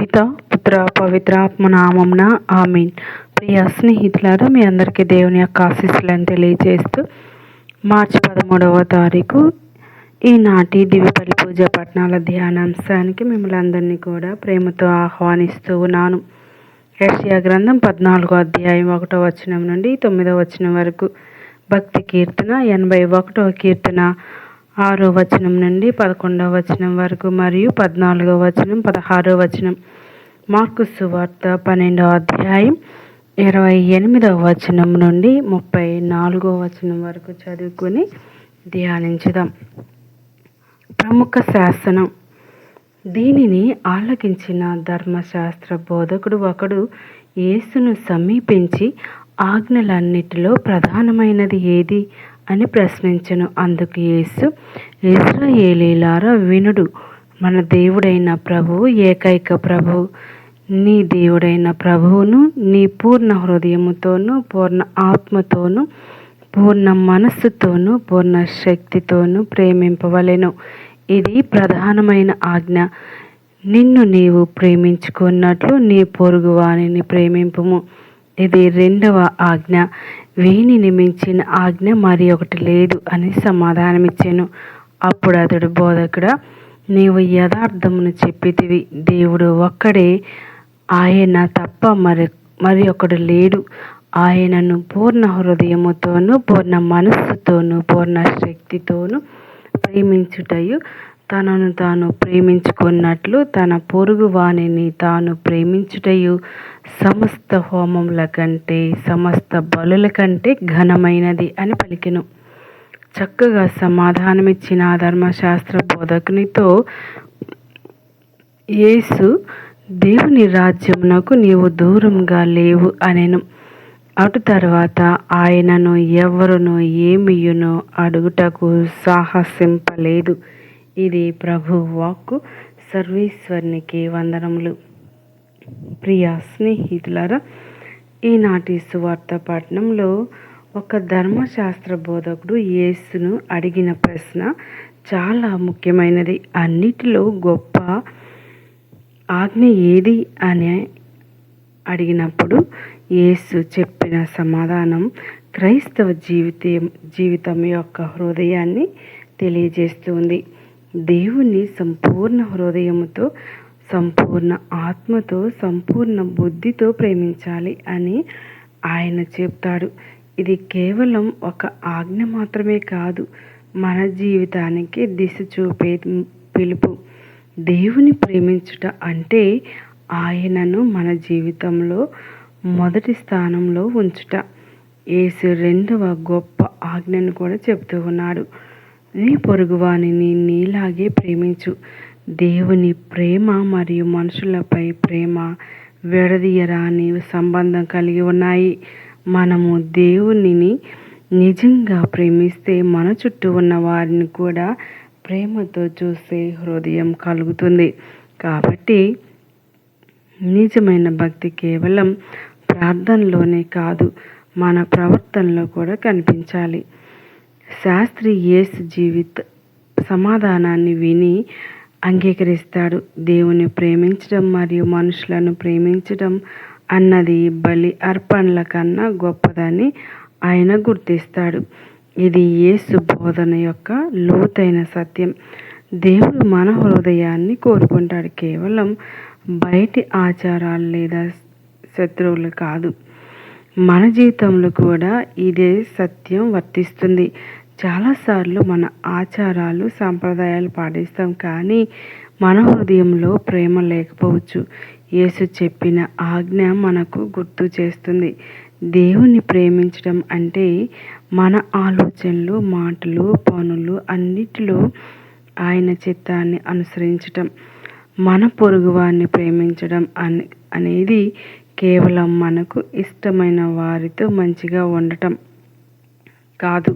పిత పుత్ర పవిత్రాత్మ నామంన ఆమీన్. ప్రియ స్నేహితులారా, మీ అందరికీ దేవుని యొక్క ఆశీస్సులను తెలియజేస్తూ మార్చి 13వ తారీఖు ఈనాటి దివిపల్లి పూజ పట్టణాల ధ్యానాంశానికి మిమ్మల్ని అందరినీ కూడా ప్రేమతో ఆహ్వానిస్తూ ఉన్నాను. యెషయా గ్రంథం 14వ అధ్యాయం 1వ వచనం నుండి 9వ వచనం వరకు, భక్తి కీర్తన 81వ కీర్తన 6వ వచనం నుండి 11వ వచనం వరకు మరియు 14వ వచనం 16వ వచనం, మార్కు సువార్త 12వ అధ్యాయం 28వ వచనం నుండి 34వ వచనం వరకు చదువుకొని ధ్యానించుదాం. ప్రముఖ శాసనం. దీనిని ఆలకించిన ధర్మశాస్త్ర బోధకుడు ఒకడు యేసును సమీపించి, ఆజ్ఞలన్నిటిలో ప్రధానమైనది ఏది అని ప్రశ్నించెను. అందుకు యేసు, ఇశ్రాయేలీయులారా వినుడు, మన దేవుడైన ప్రభువు ఏకైక ప్రభువు. నీ దేవుడైన ప్రభువును నీ పూర్ణ హృదయముతోనూ పూర్ణ ఆత్మతోనూ పూర్ణ మనస్సుతోనూ పూర్ణ శక్తితోనూ ప్రేమింపవలెను. ఇది ప్రధానమైన ఆజ్ఞ. నిన్ను నీవు ప్రేమించుకున్నట్లు నీ పొరుగువానిని ప్రేమింపుము. ఇది రెండవ ఆజ్ఞ. వీనిని మించిన ఆజ్ఞ మరి ఒకటి లేదు అని సమాధానమిచ్చాను. అప్పుడు అతడు, బోధకుడా, నీవు యథార్థమును చెప్పితివి. దేవుడు ఒక్కడే, ఆయన తప్ప మరి ఒకడు లేడు. ఆయనను పూర్ణ హృదయముతోనూ పూర్ణ మనస్సుతోనూ పూర్ణ శక్తితోనూ ప్రేమించుటయు, తనను తాను ప్రేమించుకున్నట్లు తన పొరుగు వానిని తాను ప్రేమించుటయు సమస్త హోమముల కంటే సమస్త బలుల కంటే ఘనమైనది అని పలికెను. చక్కగా సమాధానమిచ్చిన ఆ ధర్మశాస్త్ర బోధకునితో యేసు, దేవుని రాజ్యమునకు నీవు దూరంగా లేవు అనెను. అటు తర్వాత ఆయనను ఎవరును ఏమియును అడుగుటకు సాహసింపలేదు. ఇది ప్రభు వాక్కు. సర్వేశ్వరునికి వందనములు. ప్రియ స్నేహితులారా, ఈనాటి సువార్త పట్టణంలో ఒక ధర్మశాస్త్ర బోధకుడు యేసును అడిగిన ప్రశ్న చాలా ముఖ్యమైనది. అన్నిటిలో గొప్ప ఆజ్ఞ ఏది అని అడిగినప్పుడు యేసు చెప్పిన సమాధానం క్రైస్తవ జీవితం యొక్క హృదయాన్ని తెలియజేస్తుంది. దేవుణ్ణి సంపూర్ణ హృదయముతో, సంపూర్ణ ఆత్మతో, సంపూర్ణ బుద్ధితో ప్రేమించాలి అని ఆయన చెప్తాడు. ఇది కేవలం ఒక ఆజ్ఞ మాత్రమే కాదు, మన జీవితానికి దిశ చూపే పిలుపు. దేవుని ప్రేమించుట అంటే ఆయనను మన జీవితంలో మొదటి స్థానంలో ఉంచుట. యేసు రెండవ గొప్ప ఆజ్ఞను కూడా చెబుతూ ఉన్నాడు. నీ పొరుగువానిని నీలాగే ప్రేమించు. దేవుని ప్రేమ మరియు మనుషులపై ప్రేమ విడదీయరాని సంబంధం కలిగి ఉన్నాయి. మనము దేవునిని నిజంగా ప్రేమిస్తే మన చుట్టూ ఉన్న వారిని కూడా ప్రేమతో చూసే హృదయం కలుగుతుంది. కాబట్టి నిజమైన భక్తి కేవలం ప్రార్థనలోనే కాదు, మన ప్రవర్తనలో కూడా కనిపించాలి. శాస్త్రి యేసు సమాధానాన్ని విని అంగీకరిస్తాడు. దేవుని ప్రేమించడం మరియు మనుషులను ప్రేమించడం అన్నది బలి అర్పణల కన్నా గొప్పదని ఆయన గుర్తిస్తాడు. ఇది యేసు బోధన యొక్క లోతైన సత్యం. దేవుడు మన హృదయాన్ని కోరుకుంటాడు, కేవలం బయటి ఆచారాలు లేదా శత్రువులు కాదు. మన జీవితంలో కూడా ఇదే సత్యం వర్తిస్తుంది. చాలాసార్లు మన ఆచారాలు సంప్రదాయాలు పాటిస్తాం, కానీ మన హృదయంలో ప్రేమ లేకపోవచ్చు. యేసు చెప్పిన ఆజ్ఞ మనకు గుర్తు చేస్తుంది. దేవుని ప్రేమించడం అంటే మన ఆలోచనలు, మాటలు, పనులు అన్నిటిలో ఆయన చిత్తాన్ని అనుసరించటం. మన పొరుగువారిని ప్రేమించడం అనేది కేవలం మనకు ఇష్టమైన వారితో మంచిగా ఉండటం కాదు,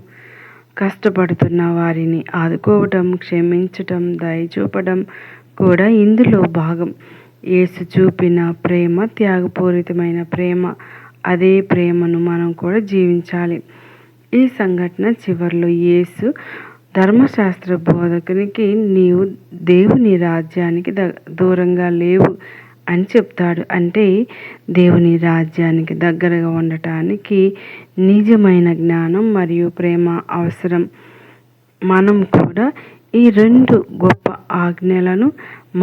కష్టపడుతున్న వారిని ఆదుకోవటం, క్షమించటం, దయ చూపడం కూడా ఇందులో భాగం. యేసు చూపిన ప్రేమ త్యాగపూరితమైన ప్రేమ. అదే ప్రేమను మనం కూడా జీవించాలి. ఈ సంఘటన చివరిలో యేసు ధర్మశాస్త్ర బోధకునికి, నీవు దేవుని రాజ్యానికి దూరంగా లేవు అని చెప్తాడు. అంటే దేవుని రాజ్యానికి దగ్గరగా ఉండటానికి నిజమైన జ్ఞానం మరియు ప్రేమ అవసరం. మనం కూడా ఈ 2 గొప్ప ఆజ్ఞలను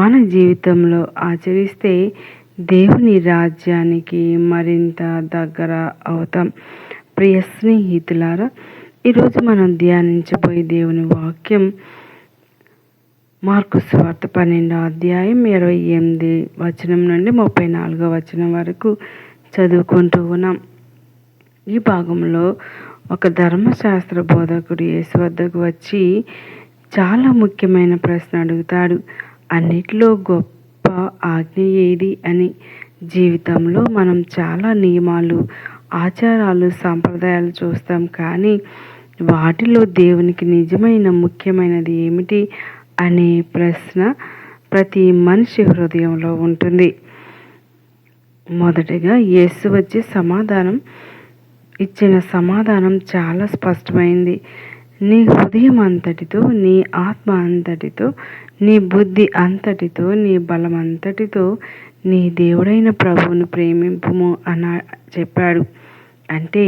మన జీవితంలో ఆచరిస్తే దేవుని రాజ్యానికి మరింత దగ్గర అవుతాం. ప్రియ స్నేహితులారా, ఈరోజు మనం ధ్యానించబోయే దేవుని వాక్యం మార్కు సువార్త 12వ అధ్యాయం 28 వచనం నుండి 34వ వచనం వరకు చదువుకుంటూ ఉన్నాం. ఈ భాగంలో ఒక ధర్మశాస్త్ర బోధకుడు యేసు వద్దకు వచ్చి చాలా ముఖ్యమైన ప్రశ్న అడుగుతాడు. అన్నిటిలో గొప్ప ఆజ్ఞ ఏది అని. జీవితంలో మనం చాలా నియమాలు, ఆచారాలు, సంప్రదాయాలు చూస్తాం. కానీ వాటిలో దేవునికి నిజమైన ముఖ్యమైనది ఏమిటి అనే ప్రశ్న ప్రతి మనిషి హృదయంలో ఉంటుంది. మొదటగా యేసు వచ్చి ఇచ్చిన సమాధానం చాలా స్పష్టమైంది. నీ హృదయం అంతటితో, నీ ఆత్మ అంతటితో, నీ బుద్ధి అంతటితో, నీ బలం అంతటితో నీ దేవుడైన ప్రభువును ప్రేమింపుము అని చెప్పాడు. అంటే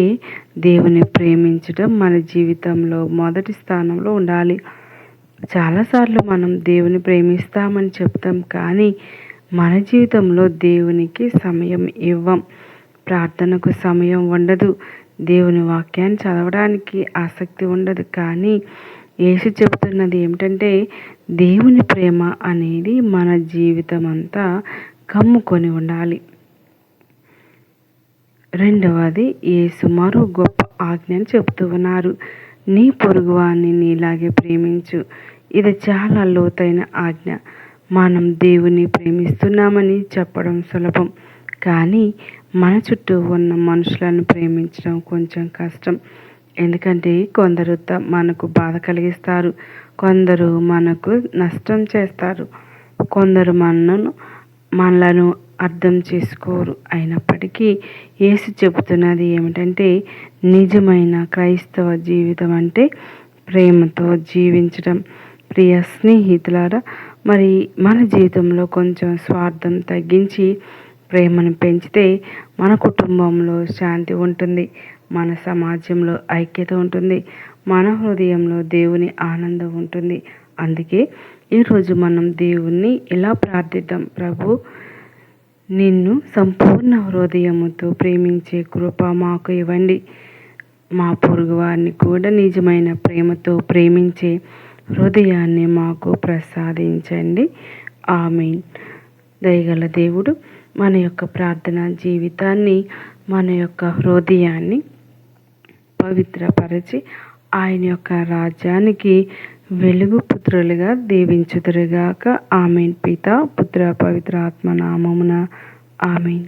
దేవుని ప్రేమించడం మన జీవితంలో మొదటి స్థానంలో ఉండాలి. చాలాసార్లు మనం దేవుని ప్రేమిస్తామని చెప్తాం, కానీ మన జీవితంలో దేవునికి సమయం ఇవ్వం. ప్రార్థనకు సమయం ఉండదు. దేవుని వాక్యాన్ని చదవడానికి ఆసక్తి ఉండదు. కానీ యేసు చెబుతున్నది ఏమిటంటే దేవుని ప్రేమ అనేది మన జీవితం అంతా కమ్ముకొని ఉండాలి. రెండవది, యేసు మరో గొప్ప ఆజ్ఞని చెబుతూ ఉన్నారు. నీ పొరుగువాన్ని నీలాగే ప్రేమించు. ఇది చాలా లోతైన ఆజ్ఞ. మనం దేవుని ప్రేమిస్తున్నామని చెప్పడం సులభం, కానీ మన చుట్టూ ఉన్న మనుషులను ప్రేమించడం కొంచెం కష్టం. ఎందుకంటే కొందరు మనకు బాధ కలిగిస్తారు, కొందరు మనకు నష్టం చేస్తారు, కొందరు మనలను అర్థం చేసుకోరు. అయినప్పటికీ యేసు చెబుతున్నది ఏమిటంటే నిజమైన క్రైస్తవ జీవితం అంటే ప్రేమతో జీవించడం. ప్రియ స్నేహితులారా, మరి మన జీవితంలో కొంచెం స్వార్థం తగ్గించి ప్రేమను పెంచితే మన కుటుంబంలో శాంతి ఉంటుంది, మన సమాజంలో ఐక్యత ఉంటుంది, మన హృదయంలో దేవుని ఆనందం ఉంటుంది. అందుకే ఈరోజు మనం దేవుణ్ణి ఇలా ప్రార్థిద్దాం. ప్రభు, నిన్ను సంపూర్ణ హృదయముతో ప్రేమించే కృప మాకు ఇవ్వండి. మా పొరుగు వారిని కూడా నిజమైన ప్రేమతో ప్రేమించే హృదయాన్ని మాకు ప్రసాదించండి. ఆమేన్. దయగల దేవుడు మన యొక్క ప్రార్థనా జీవితాన్ని, మన యొక్క హృదయాన్ని పవిత్రపరచి ఆయన యొక్క రాజ్యానికి వెలుగు పుత్రులుగా దీవించుదురుగాక. ఆమేన్. పిత, పుత్ర, పవిత్ర ఆత్మ నామమున ఆమేన్.